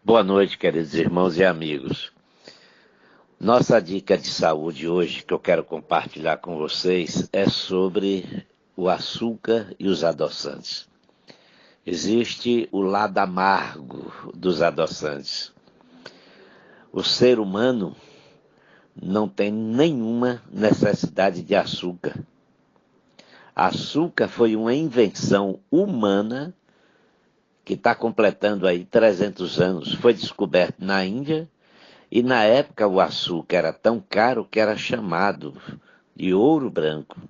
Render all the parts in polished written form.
Boa noite, queridos irmãos e amigos. Nossa dica de saúde hoje que eu quero compartilhar com vocês é sobre o açúcar e os adoçantes. Existe o lado amargo dos adoçantes. O ser humano não tem nenhuma necessidade de açúcar. Açúcar foi uma invenção humana que está completando aí 300 anos. Foi descoberto na Índia. E na época o açúcar era tão caro que era chamado de ouro branco.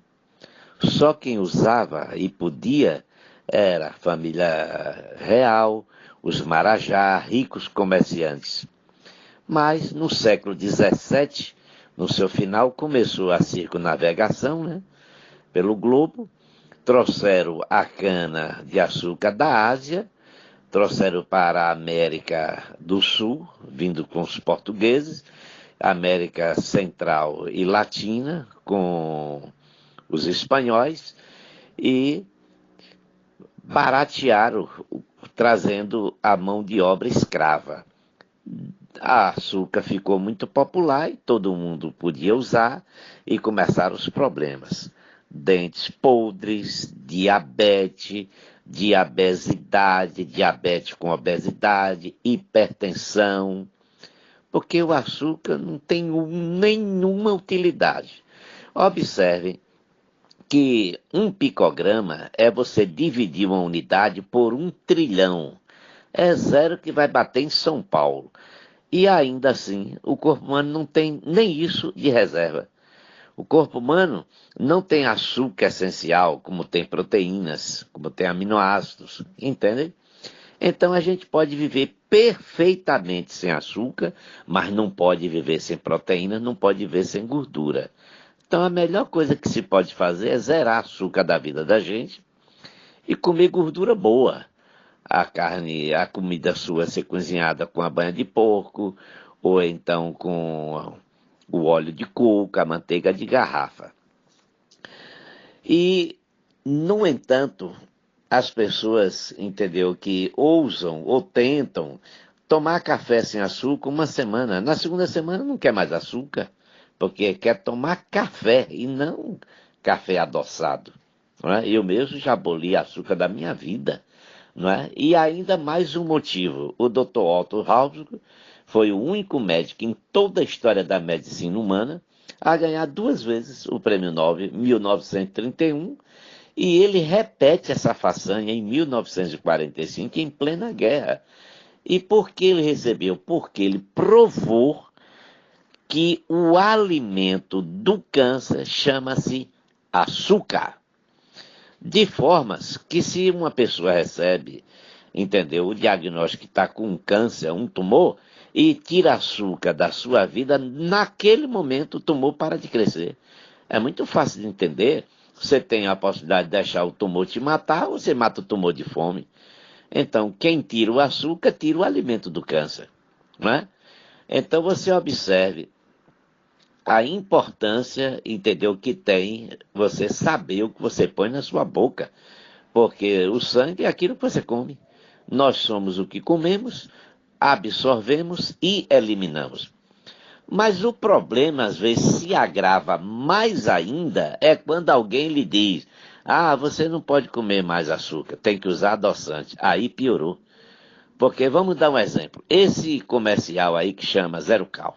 Só quem usava e podia era a família real, os marajá, ricos comerciantes. Mas no século XVII, no seu final, começou a circunnavegação, né, pelo globo, trouxeram a cana de açúcar da Ásia, trouxeram para a América do Sul, vindo com os portugueses, América Central e Latina, com os espanhóis, e baratearam, trazendo a mão de obra escrava. A açúcar ficou muito popular e todo mundo podia usar, e começaram os problemas. Dentes podres, diabetes com obesidade, hipertensão, porque o açúcar não tem nenhuma utilidade. Observem que um picograma é você dividir uma unidade por 1 trilhão. É zero que vai bater em São Paulo. E ainda assim, o corpo humano não tem nem isso de reserva. O corpo humano não tem açúcar essencial, como tem proteínas, como tem aminoácidos, entendem? Então a gente pode viver perfeitamente sem açúcar, mas não pode viver sem proteína, não pode viver sem gordura. Então a melhor coisa que se pode fazer é zerar açúcar da vida da gente e comer gordura boa. A carne, a comida sua ser cozinhada com a banha de porco, ou então com o óleo de coco, a manteiga de garrafa. E, no entanto, as pessoas, entendeu, que ousam ou tentam tomar café sem açúcar 1 semana. Na segunda semana não quer mais açúcar, porque quer tomar café e não café adoçado. Não é? Eu mesmo já aboli açúcar da minha vida. Não é? E ainda mais um motivo. O Dr. Otto Haussmann foi o único médico em toda a história da medicina humana a ganhar 2 vezes o Prêmio Nobel em 1931, e ele repete essa façanha em 1945, em plena guerra. E por que ele recebeu? Porque ele provou que o alimento do câncer chama-se açúcar. De formas que, se uma pessoa recebe, entendeu, o diagnóstico que está com um câncer, um tumor, e tira açúcar da sua vida, naquele momento o tumor para de crescer. É muito fácil de entender. Você tem a possibilidade de deixar o tumor te matar, ou você mata o tumor de fome. Então, quem tira o açúcar, tira o alimento do câncer. Não é? Então, você observe a importância, entendeu, que tem você saber o que você põe na sua boca. Porque o sangue é aquilo que você come. Nós somos o que comemos, absorvemos e eliminamos. Mas o problema, às vezes, se agrava mais ainda, é quando alguém lhe diz: ah, você não pode comer mais açúcar, tem que usar adoçante. Aí piorou. Porque, vamos dar um exemplo. Esse comercial aí que chama Zero Cal.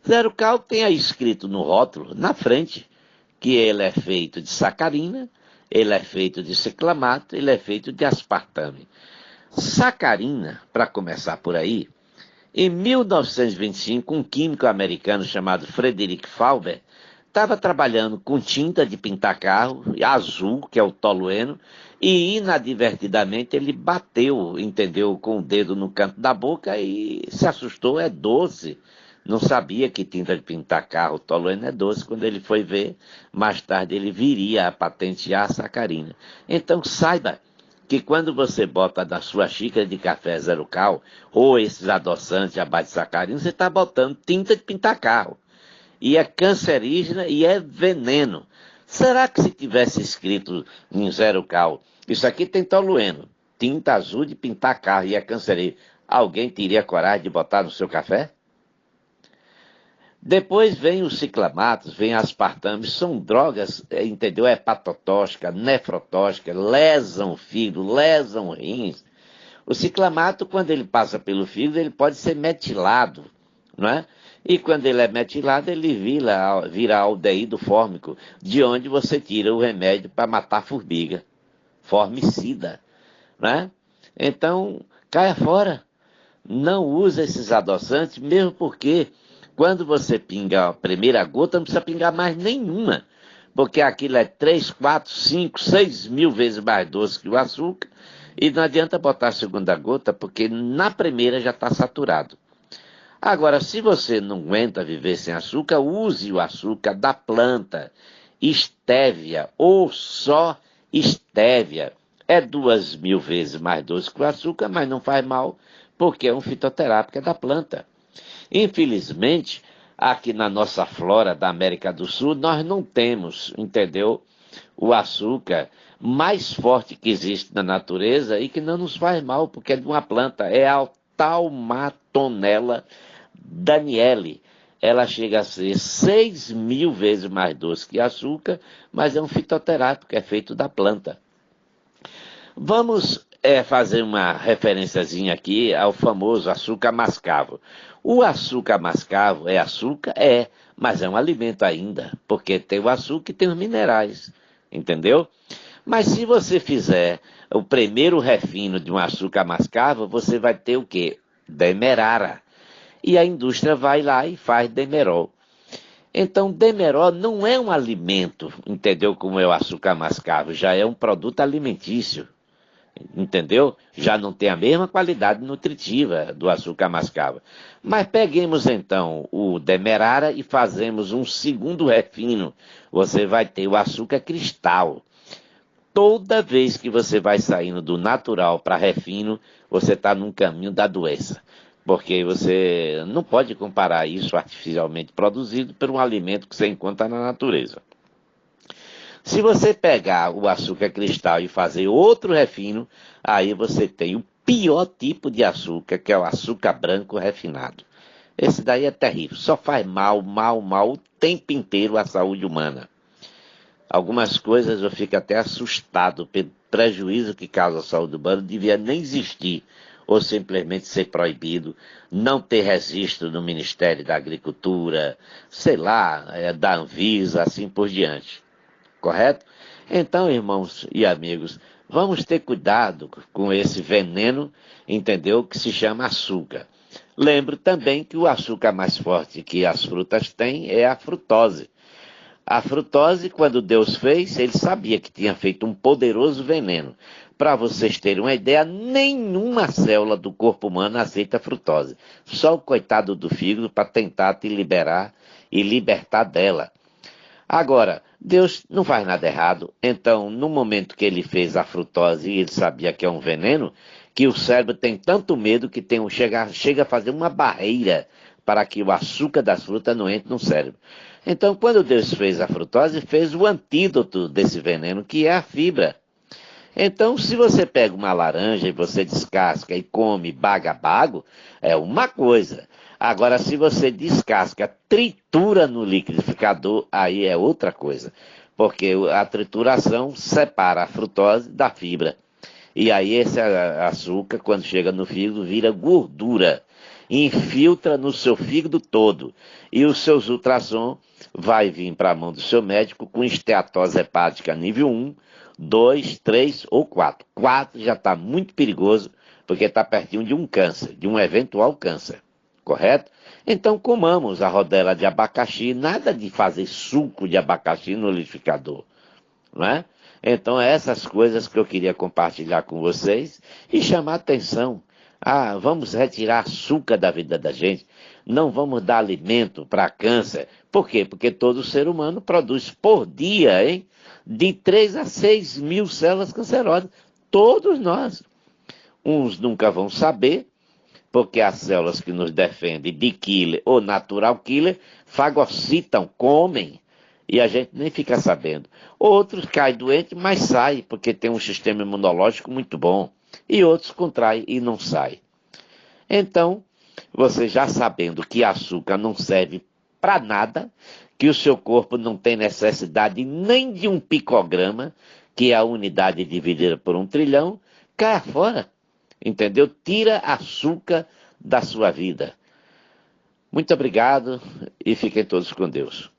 Zero Cal tem aí escrito no rótulo, na frente, que ele é feito de sacarina, ele é feito de ciclamato, ele é feito de aspartame. Sacarina, para começar por aí, em 1925, um químico americano chamado Frederick Fauber estava trabalhando com tinta de pintar carro, azul, que é o tolueno, e inadvertidamente ele bateu, entendeu, com o dedo no canto da boca e se assustou, é doce. Não sabia que tinta de pintar carro, tolueno é doce. Quando ele foi ver, mais tarde ele viria a patentear a sacarina. Então saiba que quando você bota na sua xícara de café zero cal, ou esses adoçantes à base de sacarina, você está botando tinta de pintar carro. E é cancerígena e é veneno. Será que se tivesse escrito em zero cal, isso aqui tem tolueno, tinta azul de pintar carro e é cancerígeno, Alguém teria coragem de botar no seu café? Depois vem os ciclamatos, vem aspartames, são drogas, entendeu? Hepatotóxica, nefrotóxica, lesam o fígado, lesam rins. O ciclamato, quando ele passa pelo fígado, ele pode ser metilado, não é? E quando ele é metilado, ele vira aldeído fórmico, de onde você tira o remédio para matar a formiga, formicida, né? Então, caia fora. Não usa esses adoçantes, mesmo porque quando você pinga a primeira gota, não precisa pingar mais nenhuma. Porque aquilo é 3, 4, 5, 6 mil vezes mais doce que o açúcar. E não adianta botar a segunda gota, porque na primeira já está saturado. Agora, se você não aguenta viver sem açúcar, use o açúcar da planta, estévia ou só estévia. É 2 mil vezes mais doce que o açúcar, mas não faz mal, porque é um fitoterápico da planta. Infelizmente, aqui na nossa flora da América do Sul, nós não temos, entendeu, o açúcar mais forte que existe na natureza e que não nos faz mal, porque é de uma planta, é a Talmatonella danieli. Ela chega a ser 6 mil vezes mais doce que açúcar, mas é um fitoterápico, é feito da planta. Vamos fazer uma referenciazinha aqui ao famoso açúcar mascavo. O açúcar mascavo é açúcar? É, mas é um alimento ainda, porque tem o açúcar e tem os minerais, entendeu? Mas se você fizer o primeiro refino de um açúcar mascavo, você vai ter o quê? Demerara. E a indústria vai lá e faz demerol. Então, demerol não é um alimento, entendeu? Como é o açúcar mascavo, já é um produto alimentício. Entendeu? Já não tem a mesma qualidade nutritiva do açúcar mascavo. Mas peguemos então o demerara e fazemos um segundo refino. Você vai ter o açúcar cristal. Toda vez que você vai saindo do natural para refino, você está num caminho da doença. Porque você não pode comparar isso artificialmente produzido por um alimento que você encontra na natureza. Se você pegar o açúcar cristal e fazer outro refino, aí você tem o pior tipo de açúcar, que é o açúcar branco refinado. Esse daí é terrível, só faz mal, mal, mal o tempo inteiro à saúde humana. Algumas coisas eu fico até assustado pelo prejuízo que causa à saúde humana, devia nem existir, ou simplesmente ser proibido, não ter registro no Ministério da Agricultura, sei lá, da Anvisa, assim por diante. Correto? Então, irmãos e amigos, vamos ter cuidado com esse veneno, entendeu? Que se chama açúcar. Lembre também que o açúcar mais forte que as frutas têm é a frutose. A frutose, quando Deus fez, ele sabia que tinha feito um poderoso veneno. Para vocês terem uma ideia, nenhuma célula do corpo humano aceita frutose. Só o coitado do fígado para tentar te liberar e libertar dela. Agora, Deus não faz nada errado, então, no momento que ele fez a frutose e ele sabia que é um veneno, que o cérebro tem tanto medo que chega a fazer uma barreira para que o açúcar das frutas não entre no cérebro. Então, quando Deus fez a frutose, fez o antídoto desse veneno, que é a fibra. Então, se você pega uma laranja e você descasca e come baga a bago, é uma coisa. Agora, se você descasca, tritura no liquidificador, aí é outra coisa. Porque a trituração separa a frutose da fibra. E aí esse açúcar, quando chega no fígado, vira gordura. Infiltra no seu fígado todo. E os seus ultrassom vai vir para a mão do seu médico com esteatose hepática nível 1, 2, 3 ou 4. 4 já está muito perigoso, porque está pertinho de um câncer, de um eventual câncer. Correto? Então comamos a rodela de abacaxi, nada de fazer suco de abacaxi no liquidificador, não é? Então essas coisas que eu queria compartilhar com vocês e chamar atenção. Vamos retirar açúcar da vida da gente, não vamos dar alimento para câncer. Por quê? Porque todo ser humano produz por dia, de 3 a 6 mil células cancerosas. Todos nós. Uns nunca vão saber, porque as células que nos defendem de killer ou natural killer fagocitam, comem, e a gente nem fica sabendo. Outros caem doentes, mas saem, porque tem um sistema imunológico muito bom. E outros contraem e não saem. Então, você já sabendo que açúcar não serve para nada, que o seu corpo não tem necessidade nem de um picograma, que é a unidade dividida por 1 trilhão, caia fora, entendeu? Tira açúcar da sua vida. Muito obrigado e fiquem todos com Deus.